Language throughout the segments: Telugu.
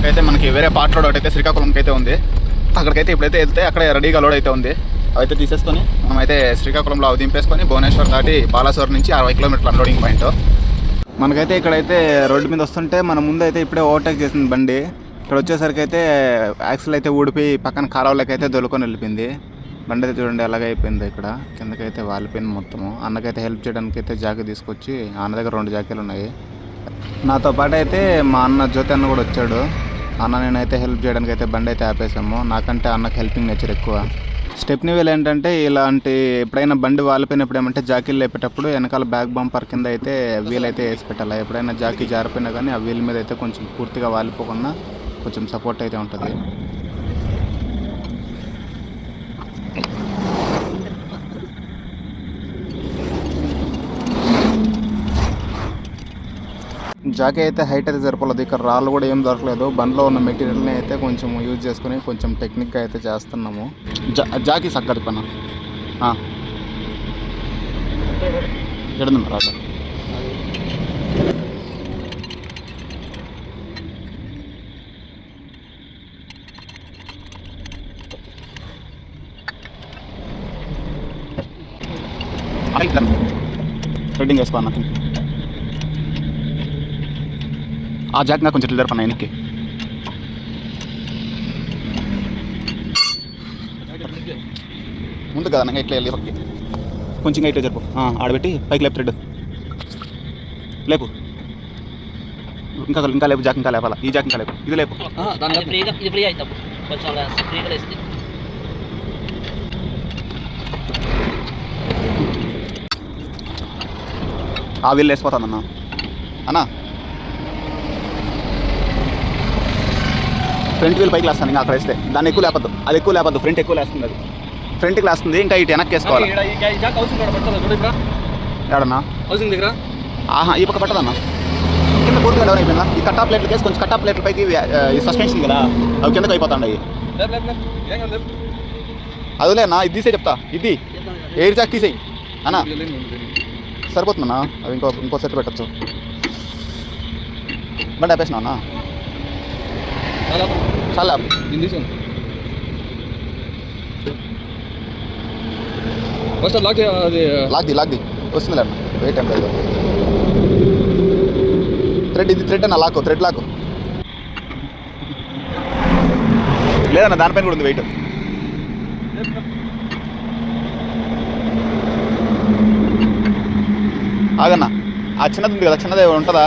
అయితే మనకి వేరే పార్ట్ రోడ్ అయితే శ్రీకాకుళంకి అయితే ఉంది. అక్కడికైతే ఇప్పుడైతే వెళ్తే అక్కడ రెడీగా లోడ్ అయితే ఉంది. అవైతే తీసేసుకొని మనమైతే శ్రీకాకుళంలో అవి దింపేసుకొని భువనేశ్వర్ దాటి బాలాసోర్ నుంచి 60 కిలోమీటర్ల అన్లోడింగ్ పాయింట్. మనకైతే ఇక్కడైతే రోడ్డు మీద వస్తుంటే మన ముందు అయితే ఇప్పుడే ఓవర్టేక్ చేసింది బండి. ఇక్కడ వచ్చేసరికి అయితే యాక్సిల్ అయితే ఊడిపోయి పక్కన కాలువలకి అయితే దొలుకొని వెళ్ళిపోయింది. బండి అయితే చూడండి ఎలాగ అయిపోయింది. ఇక్కడ కిందకైతే వాలిపోయింది మొత్తము. అన్నకైతే హెల్ప్ చేయడానికి అయితే జాకీ తీసుకొచ్చి అన్న దగ్గర 2 జాకీలు ఉన్నాయి. నాతో పాటు అయితే మా అన్న జ్యోతి అన్న కూడా వచ్చాడు. అన్న నేనైతే హెల్ప్ చేయడానికి అయితే బండి అయితే ఆపేసాము. నాకంటే అన్నకు హెల్పింగ్ నేచర్ ఎక్కువ. స్టెప్నీ వీల్ ఏంటంటే ఇలాంటి ఎప్పుడైనా బండి వాలిపోయినప్పుడు ఏమంటే జాకీలు లేపేటప్పుడు వెనకాల బ్యాక్ బంపర్ కింద అయితే వీల్ అయితే వేసి పెట్టాలి. ఎప్పుడైనా జాకీ జారిపోయినా కానీ ఆ వీల్ మీద అయితే కొంచెం పూర్తిగా వాలిపోకుండా కొంచెం సపోర్ట్ అయితే ఉంటుంది. జాకీ అయితే హైట్ అయితే సరిపోలేదు. ఇక్కడ రాళ్ళు కూడా ఏం దొరకలేదు. బండిలో ఉన్న మెటీరియల్ని అయితే కొంచెం యూజ్ చేసుకుని కొంచెం టెక్నిక్గా అయితే చేస్తున్నాము. జాకీ సక్కది పన్న ఎడుంది రాజా. థ్రెడ్డింగ్ వేసుకో నాకు ఆ జాక్ నాకు కొంచెం జరపన్న వెనక్కి. ముందు కదా నాకు ఇట్లా వెళ్ళి పక్కకి కొంచెం ఇట్లా జరుపు. ఆడబెట్టి పైకి లేపు థ్రెడ్ లేపు. ఇంకా లేపు జాక్ ఇంకా లేపాలా. ఈ జాక్ ఇంకా లేపు. ఇది లేపు. ఆ వీళ్ళు వేసిపోతుందన్నా అన్నా. ఫ్రంట్ వీల్ పైకి లేస్తాను ఇంకా అక్కడ వేస్తే. దాన్ని ఎక్కువ లేపద్దు. అది ఎక్కువ లేపద్దు. ఫ్రంట్ ఎక్కువ లేస్తుంది. అది ఫ్రంట్కి లేస్తుంది. ఇంకా ఇటు వెనక్కి వేసుకోవాలి. ఏడన్నా ఈ పక్క పట్టదన్నా. కింద పూర్తిగా డౌన్ అయిపోయిందా. ఈ కట్టా ప్లేట్లు వేసి కొంచెం కట్టా ప్లేట్ల పైకి ఈ సస్పెన్షన్ కదా అవి కిందకి అయిపోతాయి. అదిలేనా ఇది తీసే చెప్తా. ఇది ఎయిర్ జాక్ తీసేయి అన్నా సరిపోతుందన్నా. అవి ఇంకో సెట్ పెట్టచ్చు. బండి ఆపేసినా అన్నా చాలా లాక్ది వస్తుంది అన్న. వెయిట్ ఏం లేదు. థ్రెడ్ అన్న లాక్ థ్రెడ్ లాక్ లేదన్న. దానిపైన కూడా ఉంది వెయిట్. ఆగన్నా ఆ చిన్నది ఉంది కదా చిన్నది ఉంటుందా.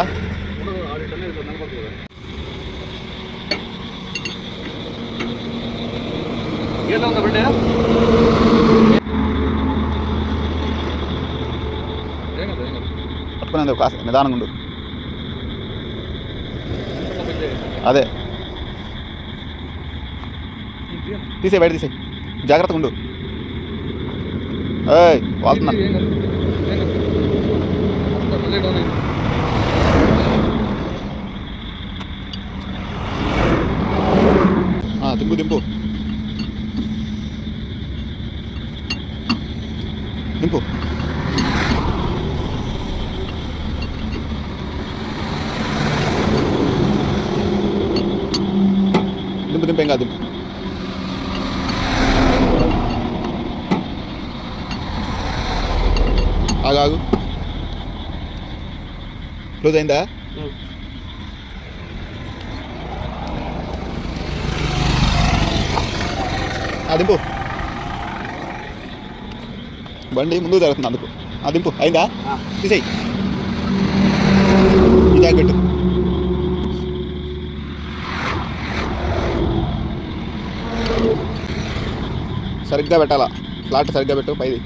పట్టుకునేది కాస్త నిదానంగా ఉండు. అదే తీసే బయట తీసే జాగ్రత్తగా ఉండు. వాళ్తున్నా దింపు దింపు దింపు. దింపు ఏం కాదు. దింపు ఆగు. క్లోజ్ అయిందా. దింపు. బండి ముందుకు జరుగుతుంది అందుకు. దింపు అయిందా. తీసేయి. ఈ జాక్ పెట్టు. సరిగ్గా పెట్టాలా. ఫ్లాట్ సరిగ్గా పెట్టు పైది.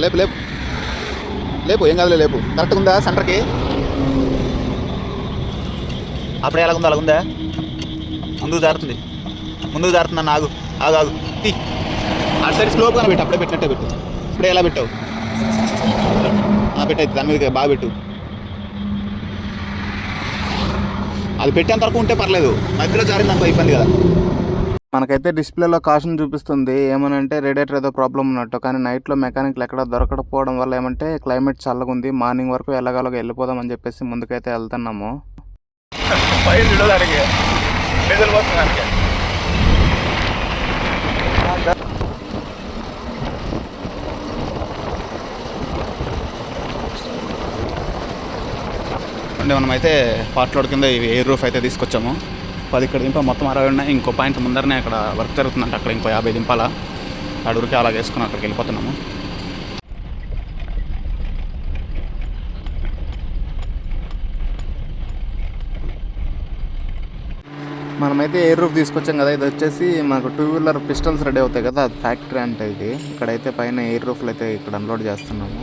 లేపు లేపు లేపు ఏం కాదులే లేపు. కరెక్ట్గా ఉందా సెంటర్కి. అప్పుడే ఎలాగుందో అలాగుందా. ముందుకు జారుతుంది అన్న. ఆగు ఆగు ఆగు. తీ అటు సైడ్ స్లోప్గానే పెట్టు. అప్పుడే పెట్టినట్టే పెట్టు. ఇప్పుడే ఎలా పెట్టావు పెట్టయితే దాని మీద బాగా పెట్టు. అది పెట్టేంత వరకు ఉంటే పర్లేదు. మధ్యలో జారింది అంత ఇబ్బంది కదా. మనకైతే డిస్ప్లేలో కాషన్ చూపిస్తుంది ఏమనంటే రేడియేటర్ ఏదో ప్రాబ్లం ఉన్నట్టు. కానీ నైట్లో మెకానిక్లు ఎక్కడ దొరకకపోవడం వల్ల ఏమంటే క్లైమేట్ చల్లగా ఉంది. మార్నింగ్ వరకు ఎలాగోలాగా వెళ్ళిపోదాం అని చెప్పేసి ముందుకైతే వెళ్తున్నాము. మనమైతే పార్ట్ లోడ్ కింద ఇవి ఎయిర్ రూఫ్ అయితే తీసుకొచ్చాము. 10 ఇక్కడ దింప మొత్తం 60 ఉన్నాయి. ఇంకో పాయింట్ ముందరనే అక్కడ వర్క్ జరుగుతుందంటే అక్కడ ఇంకో 50 దింపాల. అడుగురికి అలాగ వేసుకుని అక్కడికి వెళ్ళిపోతున్నాము. మనమైతే ఎయిర్ రూఫ్ తీసుకొచ్చాం కదా. ఇది వచ్చేసి మనకు 2 వీలర్ పిస్టల్స్ రెడీ అవుతాయి కదా, అది ఫ్యాక్టరీ అంటే ఇది. ఇక్కడైతే పైన ఎయిర్ రూఫ్లు అయితే ఇక్కడ అన్లోడ్ చేస్తున్నాము.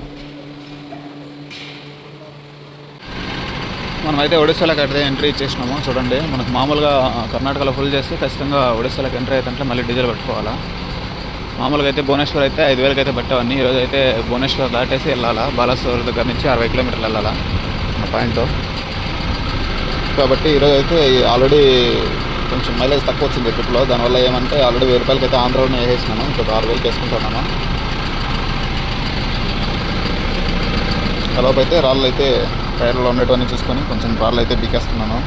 మనమైతే ఒడిశాలోకి అయితే ఎంట్రీ ఇచ్చేసినాము. చూడండి, మనకు మామూలుగా కర్ణాటకలో ఫుల్ చేస్తే ఖచ్చితంగా ఒడిశాలోకి ఎంట్రీ అయితే మళ్ళీ డీజిల్ పెట్టుకోవాలా. మామూలుగా అయితే భువనేశ్వర్ అయితే 5,000 అయితే పెట్టేవన్నీ. ఈరోజు అయితే భువనేశ్వర్ దాటేసి వెళ్ళాలా. బాలాసోర్ దగ్గర నుంచి 60 కిలోమీటర్లు వెళ్ళాలా మన పాయింట్. కాబట్టి ఈరోజు అయితే ఆల్రెడీ కొంచెం మైలేజ్ తక్కువ వచ్చింది ట్రిప్లో. దానివల్ల ఏమంటే ఆల్రెడీ 1000 రూపాయలకి అయితే ఆంధ్రాలోనే వేసేసినాను. ఇంకొక 6,000 వేసుకుంటున్నాను. అలాపైతే అయితే రాళ్ళు అయితే టైర్లో ఉండేటివన్నీ చూసుకొని కొంచెం రాళ్ళు అయితే పీకేస్తున్నాను.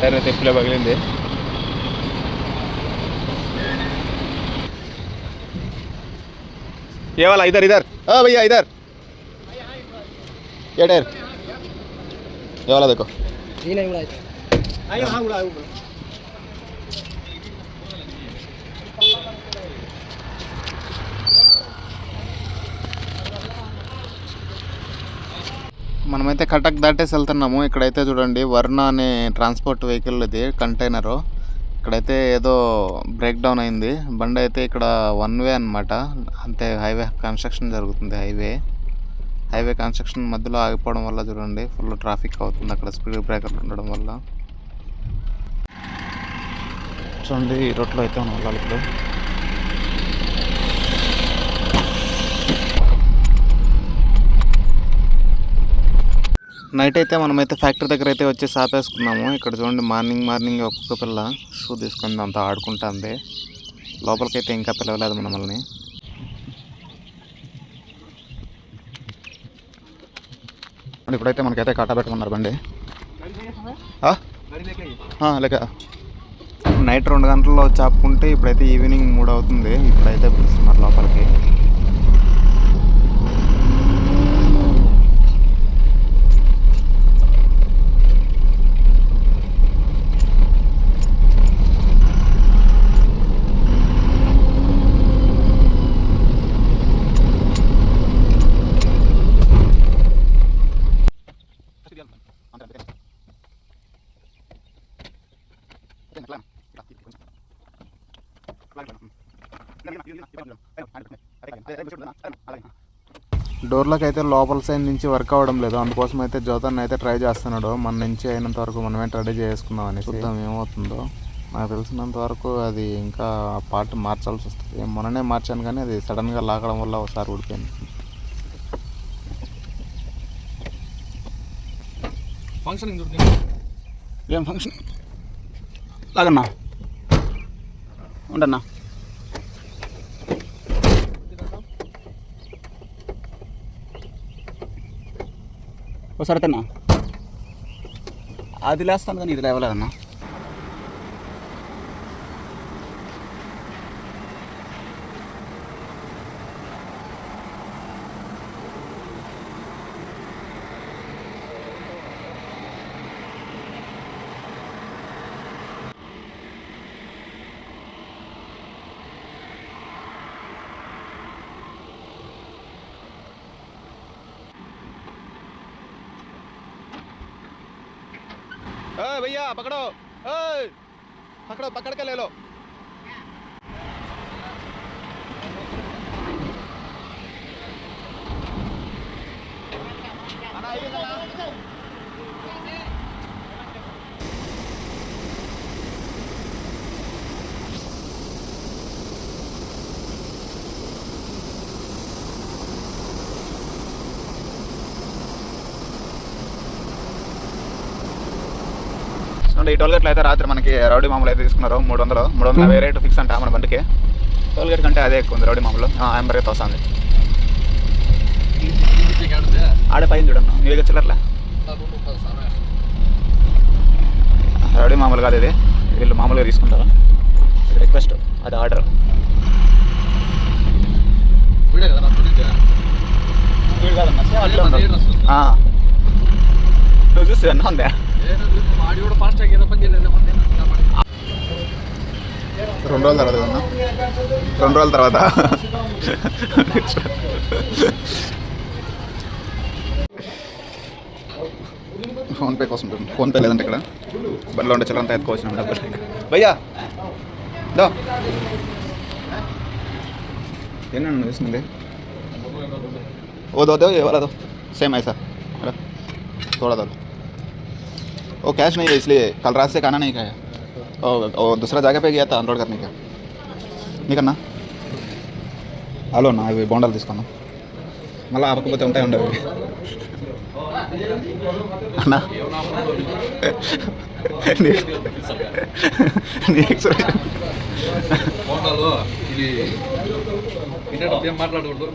టైర్ అయితే ఎప్పుడే పగిలింది. ये वाला इधर इधर भैया इधर ये टायर ये वाला देखो ये नहीं उड़ा आयो हां उड़ा మనమైతే కటక్ దాటేసి వెళ్తున్నాము. ఇక్కడైతే చూడండి, వర్ణ అనే ట్రాన్స్పోర్ట్ వెహికల్ ఇది కంటైనరు. ఇక్కడైతే ఏదో బ్రేక్ డౌన్ అయింది బండి అయితే. ఇక్కడ 1 వే అనమాట, అంతే. హైవే కన్స్ట్రక్షన్ జరుగుతుంది. హైవే కన్స్ట్రక్షన్ మధ్యలో ఆగిపోవడం వల్ల చూడండి ఫుల్ ట్రాఫిక్ అవుతుంది అక్కడ, స్పీడ్ బ్రేకర్లు ఉండడం వల్ల. చూడండి, ఈ రోడ్లో అయితే మనం వెళ్ళాలి ఇప్పుడు. నైట్ అయితే మనమైతే ఫ్యాక్టరీ దగ్గర అయితే వచ్చి ఆపేసుకున్నాము. ఇక్కడ చూడండి, మార్నింగ్ ఒక్కొక్క పిల్ల షూ తీసుకొని అంతా ఆడుకుంటుంది. లోపలికైతే ఇంకా పిలవలేదు మనల్ని. ఇప్పుడైతే మనకైతే కాటా పెట్టుకున్నారు బండి. లేక నైట్ 2 గంటల్లో వచ్చి ఆపుకుంటే ఇప్పుడైతే ఈవినింగ్ 3 అవుతుంది. ఇప్పుడైతే పిలుస్తున్నారు లోపలికి. డోర్లకు అయితే లోపల సైడ్ నుంచి వర్క్ అవ్వడం లేదు. అందుకోసం అయితే జ్యోతాన్ని అయితే ట్రై చేస్తున్నాడు. మన నుంచి అయినంత వరకు మనమే రెడీ చేసుకుందాం అని. చూద్దాం ఏమవుతుందో. నాకు తెలిసినంత వరకు అది ఇంకా పార్ట్ మార్చాల్సి వస్తుంది. మొన్ననే మార్చాను కానీ అది సడన్గా లాగడం వల్ల ఒకసారి ఊడిపోయింది. ఏం ఫంక్షన్ లాగన్నా ఉండన్నా. ఒకసారి అన్నా అది లేస్తాను కానీ ఇది లేవలేదన్నా. भैया पकड़ो पकड़ो पकड़ के ले लो. అంటే ఈ టోల్ గేట్లు అయితే రాత్రి మనకి రౌడీ మామూలు అయితే తీసుకున్నారు 350 రేటు ఫిక్స్ అంట మన బండికి. టోల్ గేట్ కంటే అదే ఎక్కువ ఉంది రౌడీ మామూలు. ఎంబర్ అయితే వస్తుంది ఆడే పైన చూడన్నా నీ దగ్గర చిల్లర్లే. రౌడీ మామూలు కాదు ఇది, వీళ్ళు మామూలుగా తీసుకుంటారు. రిక్వెస్ట్ అది ఆర్డర్. నువ్వు చూస్తే అన్నా ఉందా 2 రోజుల తర్వాత అన్నా 2 రోజుల తర్వాత ఫోన్పే కోసం ఫోన్పే లేదంటే ఇక్కడ బండిలో ఉండే చిల్లరంతా ఎత్తుకోవచ్చు డబ్బులు. భయ్యా దో ఏంటన్నా తీసుకుంది वो दो दो ये वाला दो सेम ऐसा थोड़ा दो. वो कैश नहीं है इसलिए कल रात से खाना नहीं खाया. वो दूसरा जगह पे गया था अनलोड करने का. नहीं करना హలో అన్న ఇవి బోండాలు తీసుకున్నా మళ్ళీ ఆపకపోతే ఉంటాయి ఉండవు అన్నా. మాట్లాడుకుంటూ